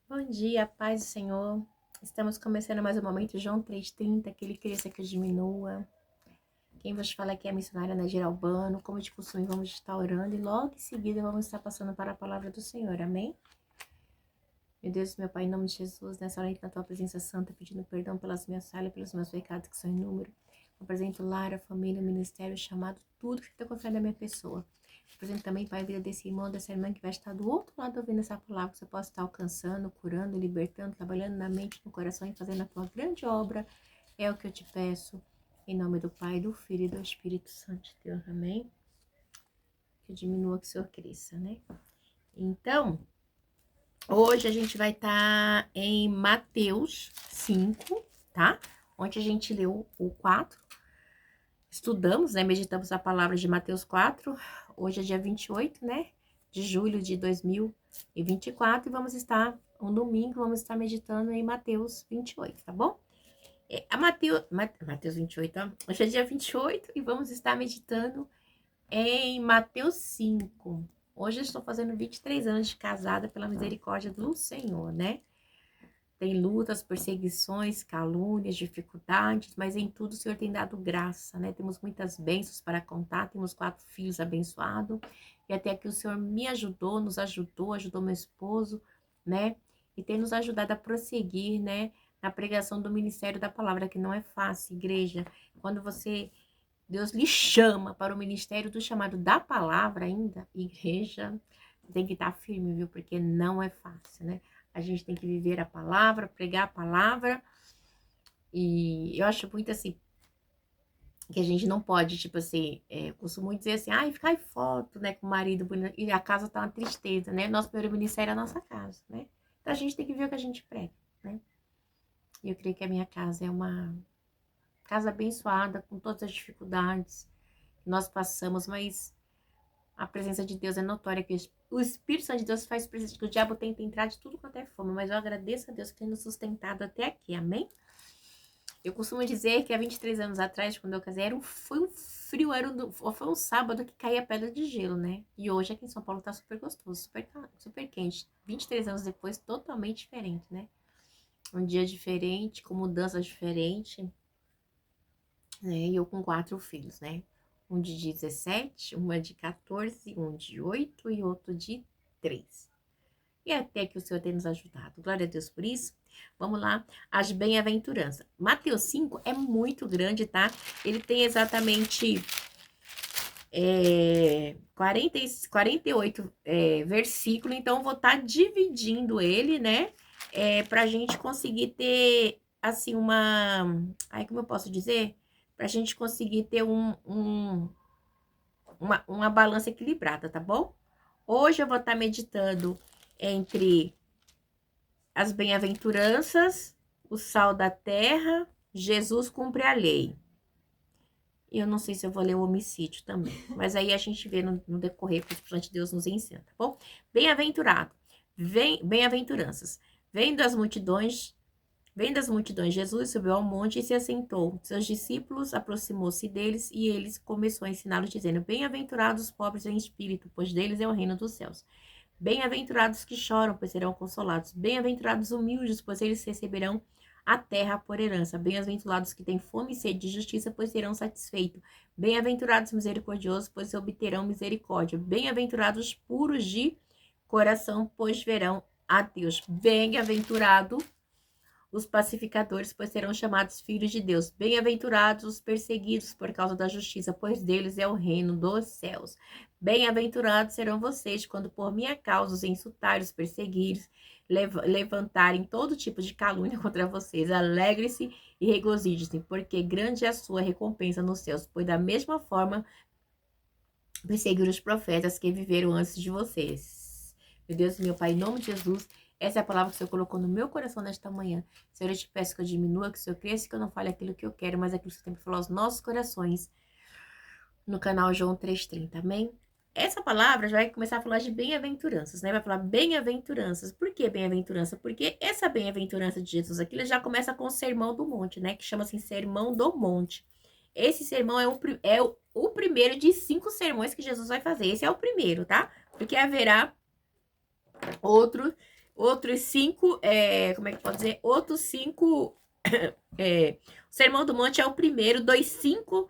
Bom dia, paz do Senhor. Estamos começando mais um momento, João 3,30, que ele cresça, que eu diminua. Quem vos fala aqui é a missionária Nadir Albano. Como de costume, vamos estar orando e logo em seguida vamos estar passando para a palavra do Senhor, amém? Meu Deus, meu Pai, em nome de Jesus, nessa hora na tua presença santa, pedindo perdão pelas minhas falhas, pelos meus pecados que são inúmeros. Apresento lar, a família, o ministério, o chamado, tudo que está confiado na minha pessoa. Apresento também, Pai, a vida desse irmão, dessa irmã que vai estar do outro lado ouvindo essa palavra, que você possa estar alcançando, curando, libertando, trabalhando na mente, no coração e fazendo a tua grande obra. É o que eu te peço, em nome do Pai, do Filho e do Espírito Santo de Deus, amém? Que eu diminua, que o Senhor cresça, né? Então, hoje a gente vai estar em Mateus 5, tá? Ontem a gente leu o 4, estudamos, né? Meditamos a palavra de Mateus 4. Hoje é dia 28, né? De julho de 2024. E vamos estar, um domingo, vamos estar meditando em Mateus 28, tá bom? Mateus 28, ó. Hoje é dia 28 e vamos estar meditando em Mateus 5. Hoje eu estou fazendo 23 anos de casada pela misericórdia do Senhor, né? Tem lutas, perseguições, calúnias, dificuldades, mas em tudo o Senhor tem dado graça, né? Temos muitas bênçãos para contar, temos 4 filhos abençoados, e até que o Senhor me ajudou, nos ajudou, ajudou meu esposo, né? E tem nos ajudado a prosseguir, né? Na pregação do ministério da palavra, que não é fácil, igreja. Quando Deus lhe chama para o ministério do chamado da palavra ainda, igreja, tem que estar firme, viu? Porque não é fácil, né? A gente tem que viver a palavra, pregar a palavra. E eu acho muito assim, que a gente não pode, tipo assim, eu costumo dizer assim, ai, ficar em foto, né, com o marido bonito, e a casa tá uma tristeza, né? Nosso primeiro ministério é a nossa casa, né? Então a gente tem que ver o que a gente prega, né? E eu creio que a minha casa é uma casa abençoada, com todas as dificuldades que nós passamos, mas a presença de Deus é notória, que o Espírito Santo de Deus faz presente, que o diabo tenta entrar de tudo quanto é forma, mas eu agradeço a Deus que tem nos sustentado até aqui, amém? Eu costumo dizer que há 23 anos atrás, quando eu casei, foi um frio, foi um sábado que caía pedra de gelo, né? E hoje aqui em São Paulo tá super gostoso, super quente. 23 anos depois, totalmente diferente, né? Um dia diferente, com mudanças diferentes, né? E eu com 4 filhos, né? Um de 17, uma de 14, um de 8 e outro de 3. E até que o Senhor tem nos ajudado. Glória a Deus por isso. Vamos lá, as bem-aventuranças. Mateus 5 é muito grande, tá? Ele tem exatamente 48 versículos, então eu vou estar dividindo ele, né? Pra gente conseguir ter, assim, como eu posso dizer? Pra gente conseguir ter uma balança equilibrada, tá bom? Hoje eu vou estar meditando entre as bem-aventuranças, o sal da terra, Jesus cumpre a lei. E eu não sei se eu vou ler o homicídio também, mas aí a gente vê no decorrer, porque o Espírito de Deus nos ensina, tá bom? Bem-aventurado, bem-aventuranças. Vem das multidões, Jesus subiu ao monte e se assentou. Seus discípulos aproximou-se deles e eles começou a ensiná-los, dizendo: Bem-aventurados os pobres em espírito, pois deles é o reino dos céus. Bem-aventurados que choram, pois serão consolados. Bem-aventurados humildes, pois eles receberão a terra por herança. Bem-aventurados que têm fome e sede de justiça, pois serão satisfeitos. Bem-aventurados misericordiosos, pois obterão misericórdia. Bem-aventurados puros de coração, pois verão a Deus. Bem-aventurado os pacificadores, pois serão chamados filhos de Deus. Bem-aventurados os perseguidos por causa da justiça, pois deles é o reino dos céus. Bem-aventurados serão vocês quando por minha causa os insultarem, os perseguirem, levantarem todo tipo de calúnia contra vocês. Alegre-se e regozijem-se, porque grande é a sua recompensa nos céus, pois da mesma forma perseguiram os profetas que viveram antes de vocês. Meu Deus, meu Pai, em nome de Jesus, essa é a palavra que o Senhor colocou no meu coração nesta manhã. Senhor, eu te peço que eu diminua, que o Senhor cresça, que eu não fale aquilo que eu quero, mas aquilo que o Senhor tem que falar aos nossos corações no canal João 3,30, amém? Essa palavra já vai começar a falar de bem-aventuranças, né? Vai falar bem-aventuranças. Por que bem-aventurança? Porque essa bem-aventurança de Jesus aqui, ele já começa com o Sermão do Monte, né? Que chama assim Sermão do Monte. Esse sermão é o primeiro de 5 sermões que Jesus vai fazer. Esse é o primeiro, tá? Porque haverá outro outros 5, como é que pode dizer? Outros 5, o Sermão do Monte é o primeiro dos 5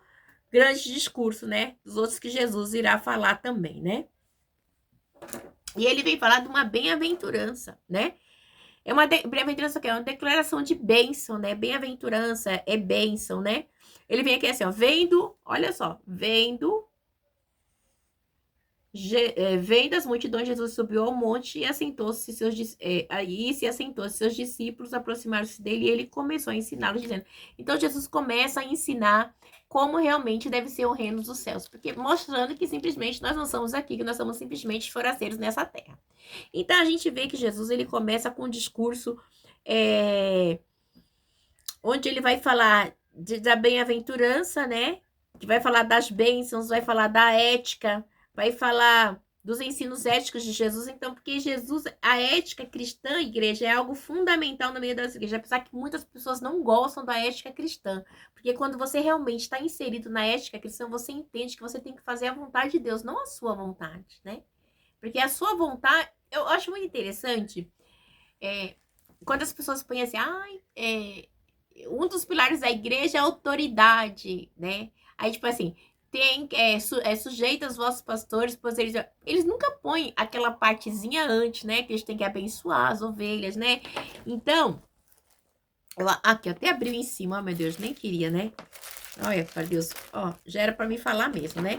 grandes discursos, né? Dos outros que Jesus irá falar também, né? E ele vem falar de uma bem-aventurança, né? É uma bem-aventurança que é uma declaração de bênção, né? Bem-aventurança é bênção, né? Ele vem aqui assim, ó, olha só, vendo as multidões, Jesus subiu ao monte e assentou-se aí se assentou seus discípulos aproximaram-se dele e ele começou a ensiná-los dizendo. Então Jesus começa a ensinar como realmente deve ser o reino dos céus, porque mostrando que simplesmente nós não somos aqui, que nós somos simplesmente forasteiros nessa terra. Então a gente vê que Jesus ele começa com um discurso onde ele vai falar da bem-aventurança, né? Que vai falar das bênçãos, vai falar da ética, vai falar dos ensinos éticos de Jesus. Então, porque Jesus, a ética cristã, igreja, é algo fundamental no meio das igrejas. Apesar que muitas pessoas não gostam da ética cristã. Porque quando você realmente está inserido na ética cristã, você entende que você tem que fazer a vontade de Deus, não a sua vontade, né? Porque a sua vontade, eu acho muito interessante, quando as pessoas põem assim, um dos pilares da igreja é a autoridade, né? Aí, tipo assim, sujeita os vossos pastores, pois eles nunca põem aquela partezinha antes, né? Que eles têm que abençoar as ovelhas, né? Então, aqui, eu até abriu em cima, oh, meu Deus, nem queria, né? Olha, para Deus, ó, já era para me falar mesmo, né?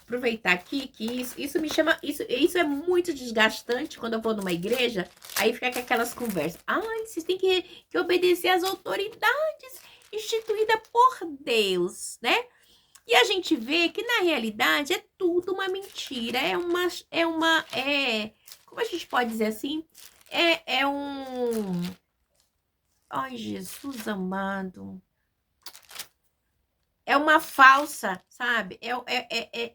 Aproveitar aqui que isso me chama, isso é muito desgastante quando eu vou numa igreja, aí fica com aquelas conversas. Vocês têm que obedecer às autoridades instituídas por Deus, né? E a gente vê que na realidade é tudo uma mentira, como a gente pode dizer assim? Ai, Jesus amado. É uma falsa, sabe?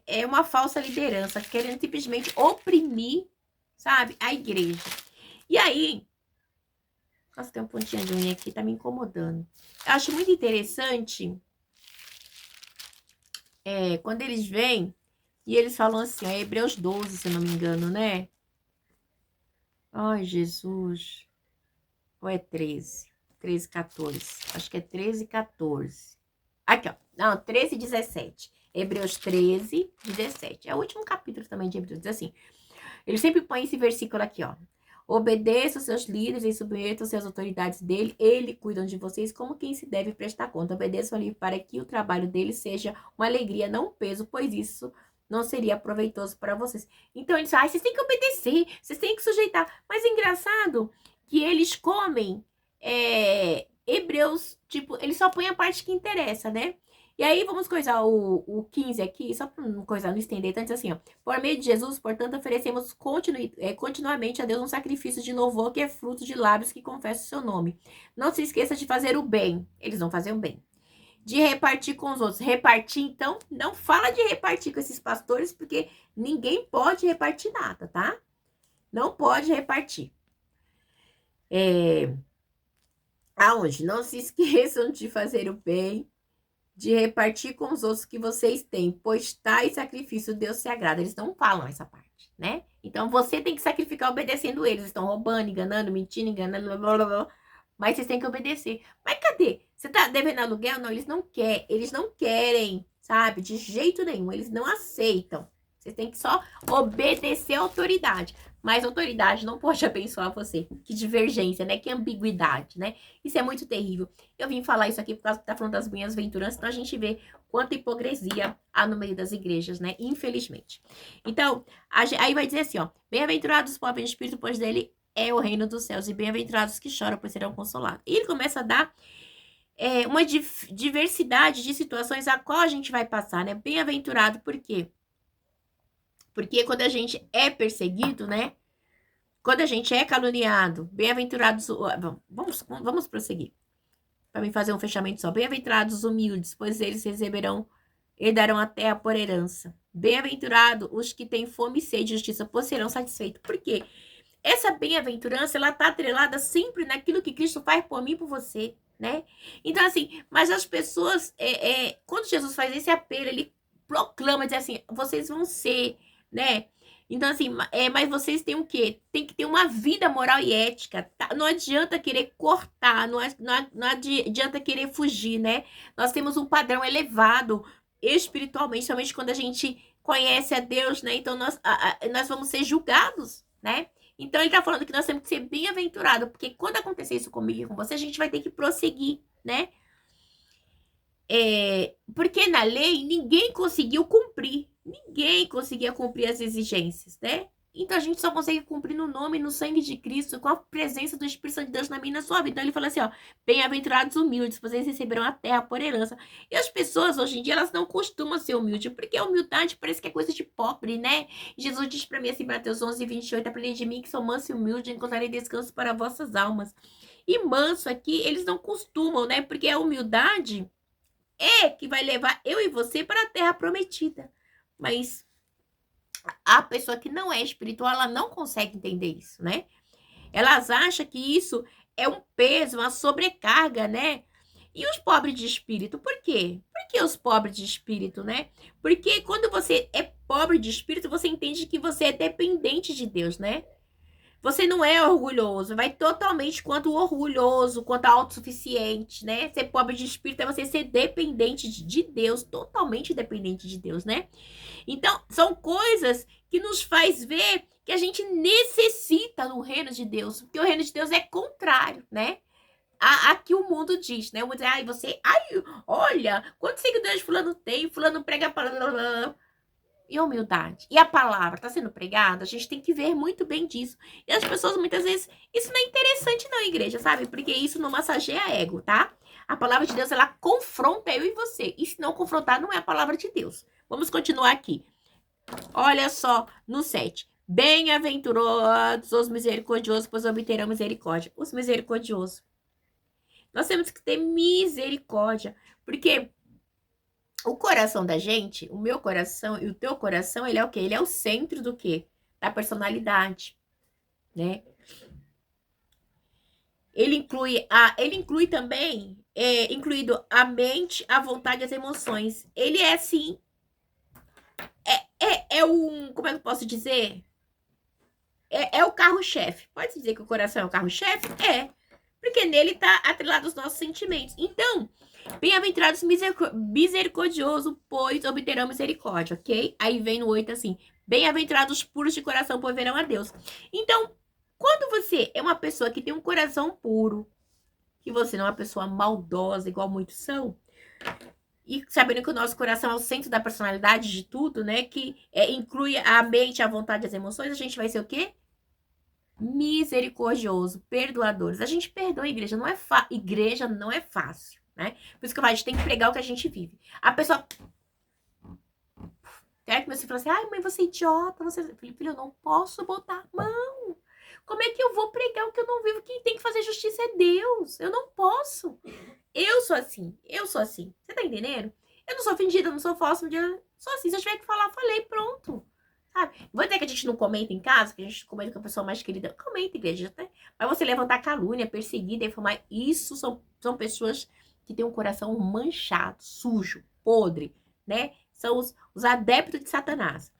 É uma falsa liderança, querendo simplesmente oprimir, sabe, a igreja. E aí, nossa, tem uma pontinha de unha aqui, tá me incomodando. Eu acho muito interessante quando eles vêm e eles falam assim, Hebreus 12, se eu não me engano, né? Ai, Jesus. Ou é 13? 13, 14. Acho que é 13, 14. Aqui, ó. Não, 13, 17. Hebreus 13, 17. É o último capítulo também de Hebreus. Diz assim. Ele sempre põe esse versículo aqui, ó. Obedeça os seus líderes e submetam-se às autoridades dele. Ele cuidam de vocês como quem se deve prestar conta. Obedeçam-lhe para que o trabalho dele seja uma alegria, não um peso, pois isso não seria proveitoso para vocês. Então, eles vocês têm que obedecer, vocês têm que sujeitar. Mas é engraçado que eles comem Hebreus, tipo, eles só põem a parte que interessa, né? E aí, vamos coisar o 15 aqui, só para não coisar, não estender tanto assim, ó. Por meio de Jesus, portanto, oferecemos continuamente a Deus um sacrifício de louvor que é fruto de lábios que confessam o seu nome. Não se esqueça de fazer o bem. Eles vão fazer o bem. De repartir com os outros. Repartir, então, não fala de repartir com esses pastores, porque ninguém pode repartir nada, tá? Não pode repartir. Aonde? Não se esqueçam de fazer o bem, de repartir com os outros que vocês têm, pois tais sacrifício Deus se agrada. Eles não falam essa parte, né? Então você tem que sacrificar obedecendo eles. Estão roubando, enganando, mentindo, enganando, blá, blá, blá, mas vocês têm que obedecer. Mas cadê? Você tá devendo aluguel? Não, eles não querem, sabe? De jeito nenhum, eles não aceitam. Vocês têm que só obedecer a autoridade. Mas a autoridade não pode abençoar você. Que divergência, né? Que ambiguidade, né? Isso é muito terrível. Eu vim falar isso aqui por causa que tá falando das minhas aventuras, então a gente vê quanta hipocrisia há no meio das igrejas, né? Infelizmente. Então, aí vai dizer assim, ó. Bem-aventurados os pobres de espírito, pois dele é o reino dos céus. E bem-aventurados que choram, pois serão consolados. E ele começa a dar uma diversidade de situações a qual a gente vai passar, né? Bem-aventurado, por quê? Porque quando a gente é perseguido, né? Quando a gente é caluniado, bem-aventurados... Vamos prosseguir. Para mim fazer um fechamento só. Bem-aventurados os humildes, pois eles herdarão a terra por herança. Bem-aventurados os que têm fome e sede de justiça, pois serão satisfeitos. Por quê? Essa bem-aventurança, ela tá atrelada sempre naquilo que Cristo faz por mim e por você, né? Então, assim, mas as pessoas, quando Jesus faz esse apelo, ele proclama, diz assim, vocês vão ser, né? Então, assim, mas vocês têm o quê? Tem que ter uma vida moral e ética, tá? Não adianta querer cortar, não adianta querer fugir, né? Nós temos um padrão elevado espiritualmente, somente quando a gente conhece a Deus, né? Então, nós vamos ser julgados, né? Então, ele tá falando que nós temos que ser bem-aventurados, porque quando acontecer isso comigo e com você, a gente vai ter que prosseguir, né? Porque na lei ninguém conseguiu cumprir. Ninguém conseguia cumprir as exigências, né? Então a gente só consegue cumprir no nome e no sangue de Cristo, com a presença do Espírito Santo de Deus na minha e na sua vida. Então ele fala assim, ó, bem-aventurados humildes, vocês receberão a terra por herança. E as pessoas hoje em dia, elas não costumam ser humildes, porque a humildade parece que é coisa de pobre, né? Jesus diz pra mim assim, Mateus 11:28, aprendei de mim que sou manso e humilde, encontrarei descanso para vossas almas. E manso aqui, eles não costumam, né? Porque a humildade que vai levar eu e você para a terra prometida. Mas a pessoa que não é espiritual, ela não consegue entender isso, né? Elas acham que isso é um peso, uma sobrecarga, né? E os pobres de espírito, por quê? Por que os pobres de espírito, né? Porque quando você é pobre de espírito, você entende que você é dependente de Deus, né? Você não é orgulhoso, vai totalmente quanto orgulhoso, quanto autossuficiente, né? Ser pobre de espírito é você ser dependente de Deus, totalmente dependente de Deus, né? Então, são coisas que nos faz ver que a gente necessita do reino de Deus, porque o reino de Deus é contrário, né? A que o mundo diz, né? O mundo diz, ai, você, ai, olha, quantos seguidores fulano tem, fulano prega para e humildade. E a palavra está sendo pregada, a gente tem que ver muito bem disso. E as pessoas, muitas vezes, isso não é interessante não, igreja, sabe? Porque isso não massageia ego, tá? A palavra de Deus, ela confronta eu e você. E se não confrontar, não é a palavra de Deus. Vamos continuar aqui. Olha só, no 7. Bem-aventurados os misericordiosos, pois obterão misericórdia. Os misericordiosos. Nós temos que ter misericórdia. Porque o coração da gente, o meu coração e o teu coração, ele é o quê? Ele é o centro do quê? Da personalidade, né? Ele inclui também, incluído a mente, a vontade e as emoções. Ele é assim, como é que eu posso dizer? É o carro-chefe. Pode dizer que o coração é o carro-chefe? É. Porque nele está atrelado os nossos sentimentos. Então, bem-aventurados misericordiosos, pois obterão misericórdia, ok? Aí vem no 8 assim, bem-aventurados puros de coração, pois verão a Deus. Então, quando você é uma pessoa que tem um coração puro, que você não é uma pessoa maldosa, igual muitos são, e sabendo que o nosso coração é o centro da personalidade de tudo, né? Que inclui a mente, a vontade e as emoções, a gente vai ser o quê? Misericordioso, perdoadores. A gente perdoa, igreja não é fácil, né? Por isso que a gente tem que pregar o que a gente vive. A pessoa quer que você fale assim, ai mãe, você é idiota, filho, eu não posso botar a mão. Como é que eu vou pregar o que eu não vivo? Quem tem que fazer justiça é Deus. Eu não posso. Eu sou assim. Você tá entendendo? Eu não sou fingida, eu não sou falsa, eu sou assim. Se eu tiver que falar, falei, pronto. Sabe? Vou dizer que a gente não comenta em casa, que a gente comenta com a pessoa mais querida. Comenta, igreja, né? Mas você levantar calúnia, perseguir, informar, isso são pessoas que têm um coração manchado, sujo, podre, né? São os adeptos de Satanás.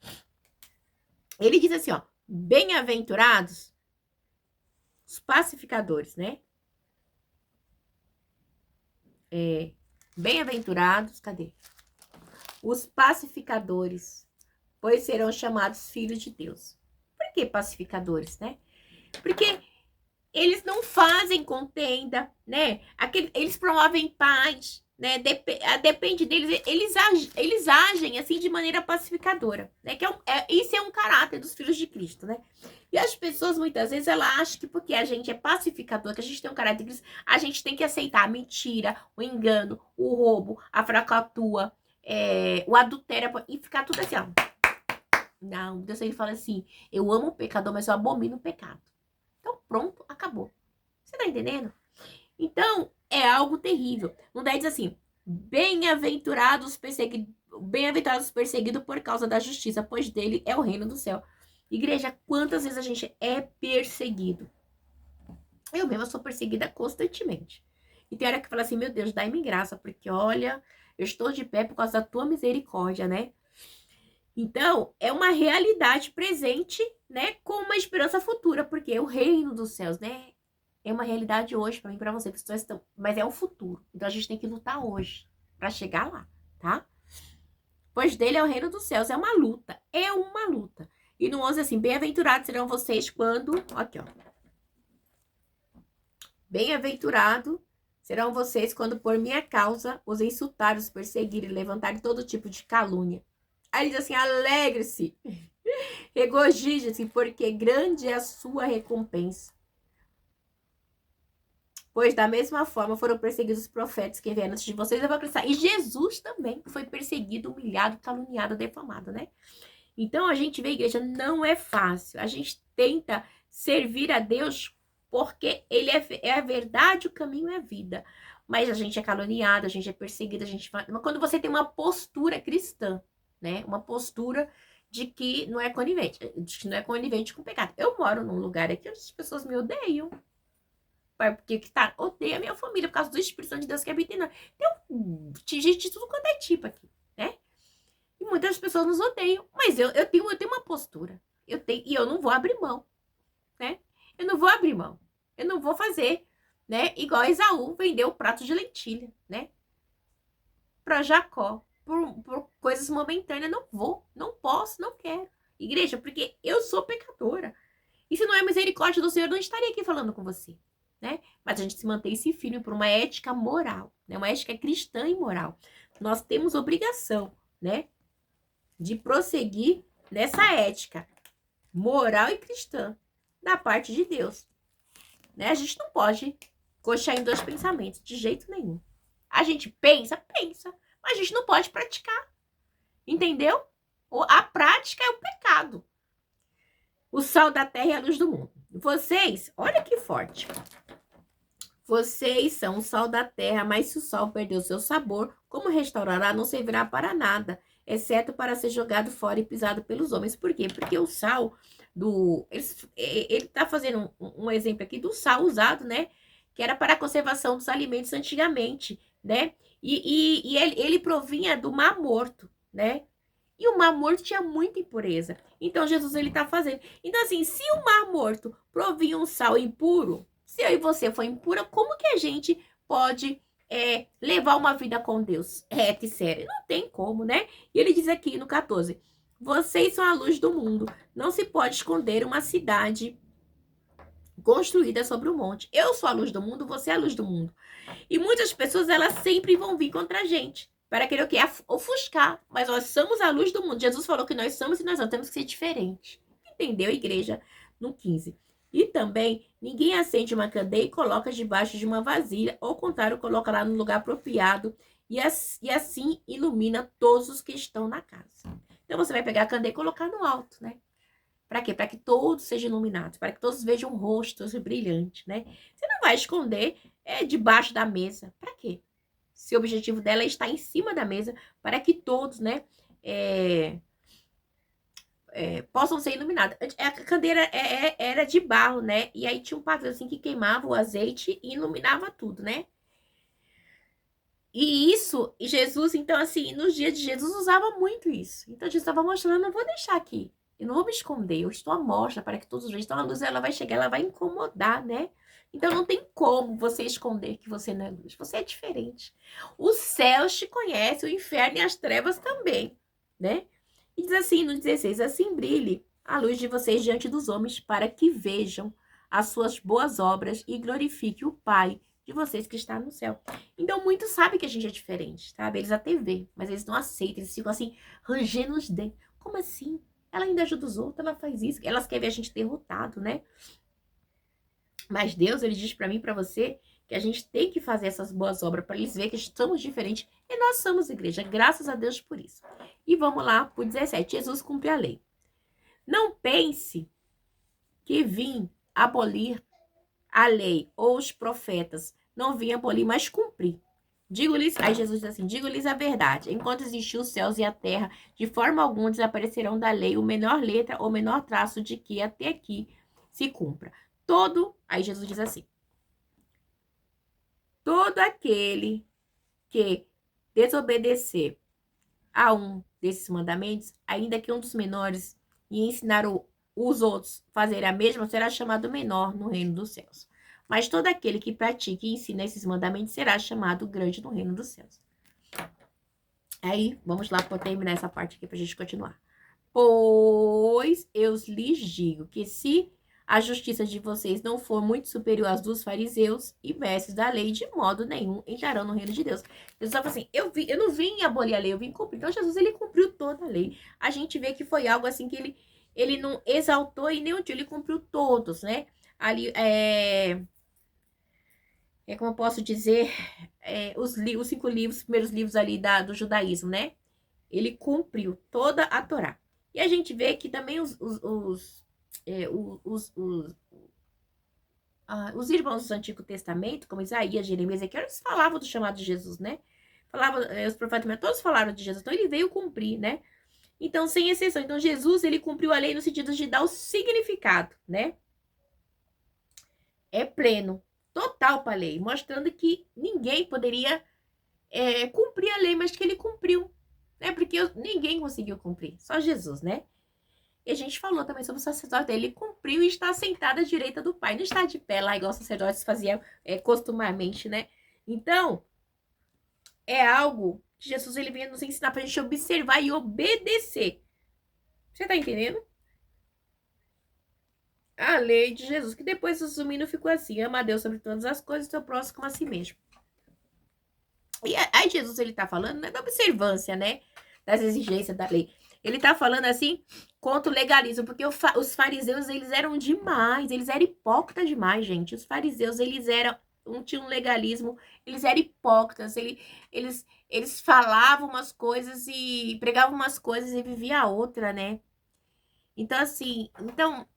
Ele diz assim, ó, bem-aventurados os pacificadores, né? Bem-aventurados, cadê? Os pacificadores, pois serão chamados filhos de Deus. Por que pacificadores, né? Porque eles não fazem contenda, né? Eles promovem paz, né? Depende deles, eles agem assim de maneira pacificadora, né? Isso é um caráter dos filhos de Cristo, né? E as pessoas, muitas vezes, elas acham que porque a gente é pacificador, que a gente tem um caráter de Cristo, a gente tem que aceitar a mentira, o engano, o roubo, a fracatua, o adultério, e ficar tudo assim, ó. Não, Deus aí fala assim, eu amo o pecador, mas eu abomino o pecado. Então, pronto, acabou. Você tá entendendo? Então, é algo terrível. No 10 diz assim, bem-aventurados perseguidos por causa da justiça, pois dele é o reino do céu. Igreja, quantas vezes a gente é perseguido? Eu mesma sou perseguida constantemente. E tem hora que fala assim, meu Deus, dai-me graça, porque olha, eu estou de pé por causa da tua misericórdia, né? Então, é uma realidade presente, né, com uma esperança futura, porque o reino dos céus, né, é uma realidade hoje para mim, para você, mas é o futuro. Então a gente tem que lutar hoje para chegar lá, tá? Pois dele é o reino dos céus, é uma luta. E no 11 assim, bem-aventurados serão vocês quando, aqui ó, bem-aventurado serão vocês quando por minha causa os insultarem, os perseguirem, levantarem todo tipo de calúnia. Aí ele diz assim, alegre-se, regozije-se, porque grande é a sua recompensa. Pois da mesma forma foram perseguidos os profetas que vieram antes de vocês. Eu vou acrescentar. E Jesus também foi perseguido, humilhado, caluniado, defamado, né? Então a gente vê, igreja, não é fácil. A gente tenta servir a Deus porque ele é a verdade, o caminho é a vida. Mas a gente é caluniado, a gente é perseguido, a gente... Quando você tem uma postura cristã, né? Uma postura de que não é conivente, de que não é conivente com o pecado. Eu moro num lugar aqui onde as pessoas me odeiam. Porque odeia a minha família por causa do Espírito Santo de Deus que habita em nós. Tem gente de tudo quanto é tipo aqui, né? E muitas pessoas nos odeiam. Mas eu tenho uma postura. E eu não vou abrir mão, né? Eu não vou abrir mão. Eu não vou fazer, né? Igual Esaú vendeu o prato de lentilha, né? Para Jacó. Por coisas momentâneas. Não vou, não posso, não quero. Igreja, porque eu sou pecadora. E se não é misericórdia do Senhor, eu não estaria aqui falando com você. Né? Mas a gente se mantém esse firme por uma ética moral, né? Uma ética cristã e moral. Nós temos obrigação, né, de prosseguir nessa ética moral e cristã da parte de Deus, né? A gente não pode coxar em dois pensamentos de jeito nenhum. A gente pensa, mas a gente não pode praticar, entendeu? A prática é o pecado. O sal da terra e a luz do mundo. Vocês, olha que forte. Vocês são o sal da terra, mas se o sal perder o seu sabor, como restaurará, não servirá para nada, exceto para ser jogado fora e pisado pelos homens. Por quê? Porque o sal ele está fazendo um exemplo aqui do sal usado, né? Que era para a conservação dos alimentos antigamente, né? E ele provinha do Mar Morto, né? E o Mar Morto tinha muita impureza. Então Jesus ele está fazendo. Então assim, se o Mar Morto provinha um sal impuro, se eu e você for impura, como que a gente pode levar uma vida com Deus reta e séria? Não tem como, né? E ele diz aqui no 14: vocês são a luz do mundo. Não se pode esconder uma cidade construída sobre um monte. Eu sou a luz do mundo, você é a luz do mundo. E muitas pessoas, elas sempre vão vir contra a gente para querer o quê? Ofuscar. Mas nós somos a luz do mundo. Jesus falou que nós somos e nós não temos que ser diferentes. Entendeu, igreja? No 15. E também, ninguém acende uma candeia e coloca debaixo de uma vasilha, ou ao contrário, coloca lá no lugar apropriado e assim ilumina todos os que estão na casa. Então, você vai pegar a candeia e colocar no alto, né? Para quê? Para que todos sejam iluminados, para que todos vejam rostos brilhantes, né? Você não vai esconder debaixo da mesa. Para quê? Se o objetivo dela é estar em cima da mesa, para que todos, né, possam ser iluminados. A candeira era de barro, né? E aí tinha um pavio assim que queimava o azeite e iluminava tudo, né? E Jesus, então assim, nos dias de Jesus usava muito isso. Então Jesus estava mostrando, eu vou deixar aqui. Eu não vou me esconder, eu estou à mostra para que todos vejam. Então a luz ela vai chegar, ela vai incomodar, né? Então não tem como você esconder que você não é luz. Você é diferente. Os céus te conhecem, o inferno e as trevas também, né? E diz assim no 16, assim brilhe a luz de vocês diante dos homens para que vejam as suas boas obras e glorifique o Pai de vocês que está no céu. Então muitos sabem que a gente é diferente, sabe? Eles até vê, mas eles não aceitam, eles ficam assim, rangendo os dentes. Como assim? Ela ainda ajuda os outros, ela faz isso. Elas querem ver a gente derrotado, né? Mas Deus, ele diz para mim e para você que a gente tem que fazer essas boas obras para eles verem que estamos diferentes. E nós somos igreja, graças a Deus por isso. E vamos lá para o 17. Jesus cumpre a lei. Não pense que vim abolir a lei ou os profetas. Não vim abolir, mas cumprir. Digo-lhes, aí Jesus diz assim, digo-lhes a verdade, enquanto existir os céus e a terra, de forma alguma desaparecerão da lei o menor letra ou menor traço de que até aqui se cumpra. Aí Jesus diz assim, todo aquele que desobedecer a um desses mandamentos, ainda que um dos menores, e ensinar os outros a fazer a mesma, será chamado menor no reino dos céus. Mas todo aquele que pratica e ensina esses mandamentos será chamado grande no reino dos céus. Aí, vamos lá para terminar essa parte aqui para a gente continuar. Pois eu lhes digo que se a justiça de vocês não for muito superior às dos fariseus e mestres da lei, de modo nenhum entrarão no reino de Deus. Jesus fala assim, eu não vim abolir a lei, eu vim cumprir. Então Jesus, ele cumpriu toda a lei. A gente vê que foi algo assim que ele não exaltou e nem um dia, ele cumpriu todos, né? Ali, como eu posso dizer, os 5 livros, os primeiros livros ali do judaísmo, né? Ele cumpriu toda a Torá. E a gente vê que também os irmãos do Antigo Testamento, como Isaías, Jeremias, Ezequiel, eles falavam do chamado de Jesus, né? Os profetas, todos falaram de Jesus. Então, ele veio cumprir, né? Então, sem exceção. Então, Jesus, ele cumpriu a lei no sentido de dar o significado, né? É pleno, total para a lei, mostrando que ninguém poderia cumprir a lei, mas que ele cumpriu, né? Porque ninguém conseguiu cumprir, só Jesus, né? E a gente falou também sobre o sacerdote dele. Ele cumpriu e está sentado à direita do Pai. Não está de pé lá, igual os sacerdotes faziam costumamente, né? Então, é algo que Jesus ele vinha nos ensinar para a gente observar e obedecer. Você tá entendendo? A lei de Jesus, que depois resumindo ficou assim: ama a Deus sobre todas as coisas e seu próximo como a si mesmo. E aí Jesus ele tá falando, né, da observância, né? Das exigências da lei. Ele tá falando assim contra o legalismo, porque os fariseus, eles eram demais, eles eram hipócritas demais, gente. Os fariseus, eles tinham um legalismo, eles eram hipócritas, eles falavam umas coisas e pregavam umas coisas e viviam a outra, né? Então, assim,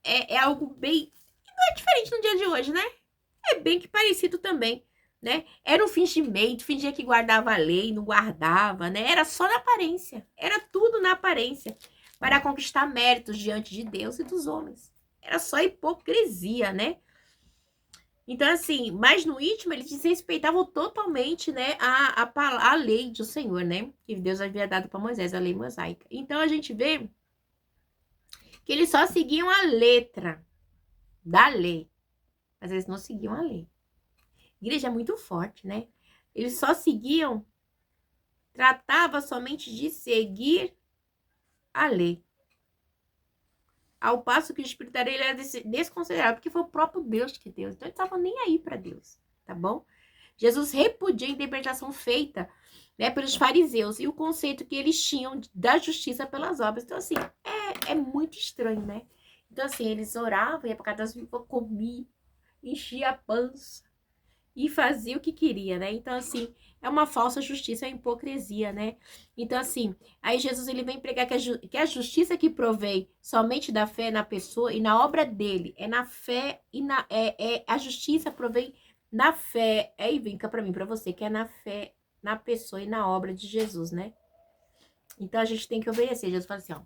é algo bem... Não é diferente no dia de hoje, né? É bem que parecido também, né? Era um fingimento, fingia que guardava a lei, não guardava, né? Era só na aparência, era tudo na aparência, para conquistar méritos diante de Deus e dos homens. Era só hipocrisia, né? Então, assim, mas no íntimo, eles desrespeitavam totalmente, né, a lei do Senhor, né? Que Deus havia dado para Moisés, a lei mosaica. Então, a gente vê que eles só seguiam a letra da lei, mas eles não seguiam a lei. A igreja é muito forte, né? Eles só seguiam, tratava somente de seguir a lei. Ao passo que o espírito dele era desconsiderado, porque foi o próprio Deus que deu. Então, eles estavam nem aí para Deus, tá bom? Jesus repudia a interpretação feita, né, pelos fariseus e o conceito que eles tinham da justiça pelas obras. Então, assim, é muito estranho, né? Então, assim, eles oravam, iam para casa das viúvas, comiam, enchia a pança e fazia o que queria, né? Então, assim, é uma falsa justiça, é uma hipocrisia, né? Então, assim, aí Jesus ele vem pregar que a justiça que provém somente da fé na pessoa e na obra dele, é na fé e a justiça provém na fé. Aí vem cá pra mim, pra você, que é na fé, na pessoa e na obra de Jesus, né? Então, a gente tem que obedecer. Jesus fala assim, ó.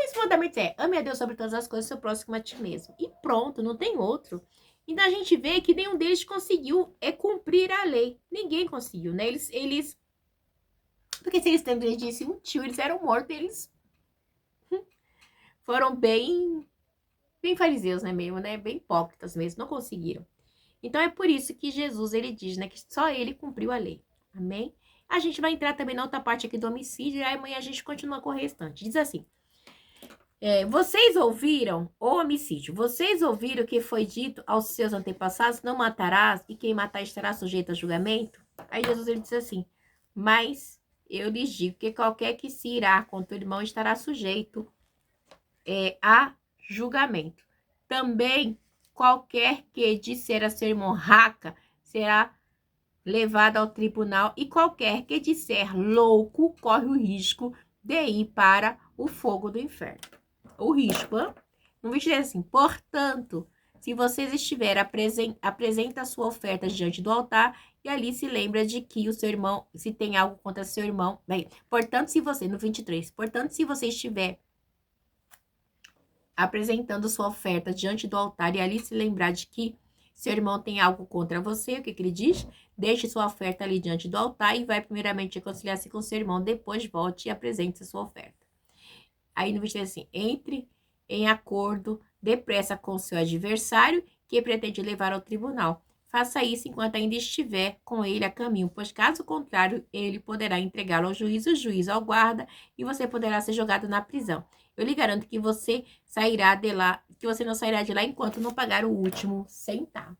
Esse mandamento ame a Deus sobre todas as coisas, seu próximo a ti mesmo. E pronto, não tem outro. Então a gente vê que nenhum deles conseguiu cumprir a lei. Ninguém conseguiu, né? Eles porque se eles têm desde um tio, eles eram mortos, eles foram bem fariseus, né, mesmo, né? Bem hipócritas mesmo, não conseguiram. Então é por isso que Jesus, ele diz, né, que só ele cumpriu a lei. Amém? A gente vai entrar também na outra parte aqui do homicídio, e aí amanhã a gente continua com o restante. Diz assim: vocês ouviram, ou homicídio, vocês ouviram que foi dito aos seus antepassados, não matarás, e quem matar estará sujeito a julgamento? Aí Jesus ele diz assim, mas eu lhes digo que qualquer que se irá contra o irmão estará sujeito a julgamento. Também qualquer que disser a seu irmão raca será levado ao tribunal, e qualquer que disser louco corre o risco de ir para o fogo do inferno. O risco, hein? No 23 assim, portanto, se vocês estiverem, apresenta a sua oferta diante do altar e ali se lembra de que o seu irmão, se tem algo contra seu irmão, bem, portanto, se você, no 23, portanto, se você estiver apresentando sua oferta diante do altar e ali se lembrar de que seu irmão tem algo contra você, o que ele diz? Deixe sua oferta ali diante do altar e vai primeiramente reconciliar-se com seu irmão, depois volte e apresente a sua oferta. Aí no 23 assim, entre em acordo depressa com seu adversário que pretende levar ao tribunal. Faça isso enquanto ainda estiver com ele a caminho, pois caso contrário, ele poderá entregá-lo ao juiz, o juiz ao guarda, e você poderá ser jogado na prisão. Eu lhe garanto que você sairá de lá, que você não sairá de lá enquanto não pagar o último centavo.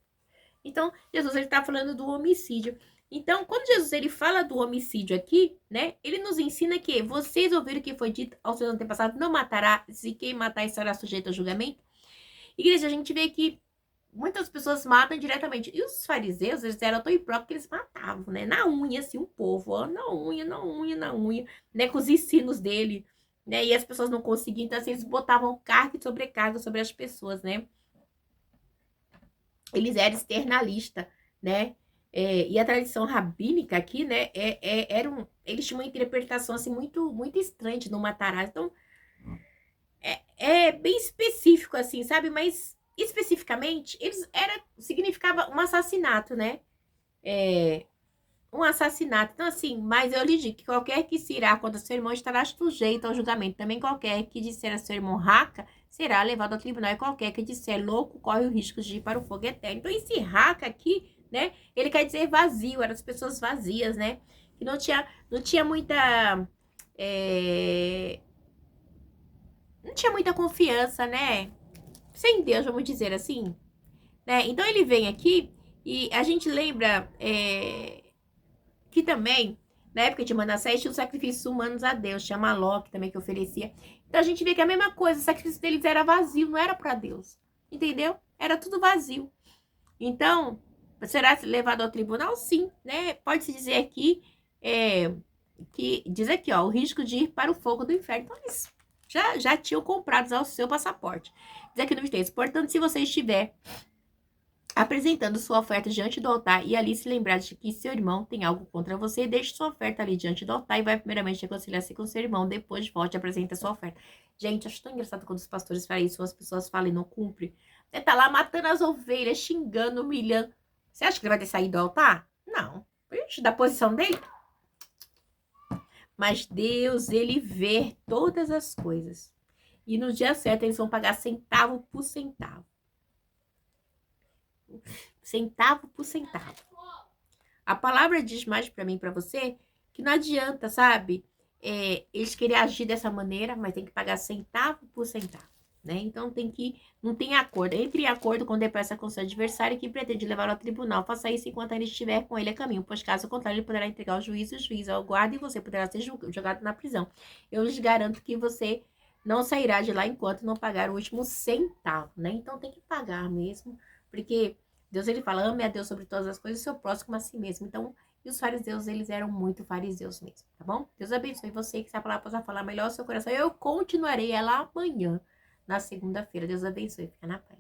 Então, Jesus está falando do homicídio. Então, quando Jesus ele fala do homicídio aqui, né? Ele nos ensina que vocês ouviram o que foi dito aos seus antepassados, não matará, se quem matar estará sujeito a julgamento. Igreja, a gente vê que muitas pessoas matam diretamente. E os fariseus, eles eram tão hipócritas que eles matavam, né? Na unha, assim, o povo, ó, na unha, né? Com os ensinos dele, né? E as pessoas não conseguiam, então assim, eles botavam carga e sobrecarga sobre as pessoas, né? Eles eram externalistas, né? E a tradição rabínica aqui, né? Eles tinham uma interpretação assim muito estranha de não matarás. Então, é bem específico assim, sabe? Mas especificamente, significava um assassinato, né? Um assassinato. Então, assim, mas eu lhe digo que qualquer que se irá contra seu irmão estará sujeito ao julgamento. Também qualquer que disser a seu irmão raca será levado ao tribunal. E qualquer que disser louco corre o risco de ir para o fogo eterno. Então, esse raca aqui, né? Ele quer dizer vazio, eram as pessoas vazias, né? Que não tinha muita. Não tinha muita confiança, né? Sem Deus, vamos dizer assim. Né? Então, ele vem aqui e a gente lembra. Que também, na época de Manassés, tinha os sacrifícios humanos a Deus, tinha Maloque também que oferecia. Então a gente vê que a mesma coisa, o sacrifício deles era vazio, não era para Deus. Entendeu? Era tudo vazio. Então, será levado ao tribunal? Sim, né? Pode-se dizer aqui, que diz aqui, ó, o risco de ir para o fogo do inferno. Então eles já tinham comprado o seu passaporte. Diz aqui no 23, portanto, se você estiver apresentando sua oferta diante do altar e ali se lembrar de que seu irmão tem algo contra você, deixe sua oferta ali diante do altar e vai primeiramente reconciliar-se com seu irmão, depois volte e apresenta sua oferta. Gente, acho tão engraçado quando os pastores falam isso, as pessoas falam e não cumprem. Você tá lá matando as ovelhas, xingando, humilhando. Você acha que ele vai ter saído do altar? Não. Ixi, da posição dele? Mas Deus, ele vê todas as coisas. E no dia certo eles vão pagar centavo por centavo. Centavo por centavo. A palavra diz mais para mim e para você que não adianta, sabe? Eles querem agir dessa maneira, mas tem que pagar centavo por centavo, né? Então não tem acordo. Entre em acordo com depressa com seu adversário que pretende levar ao tribunal. Faça isso enquanto ainda estiver com ele a caminho, pois caso contrário ele poderá entregar ao juiz, o juiz ao guarda e você poderá ser jogado na prisão. Eu lhes garanto que você não sairá de lá enquanto não pagar o último centavo, né? Então tem que pagar mesmo, porque Deus, ele fala, ame a Deus sobre todas as coisas e seu próximo a si mesmo. Então, e os fariseus, eles eram muito fariseus mesmo, tá bom? Deus abençoe você, que essa palavra possa falar melhor ao seu coração. Eu continuarei ela amanhã, na segunda-feira. Deus abençoe, fica na paz.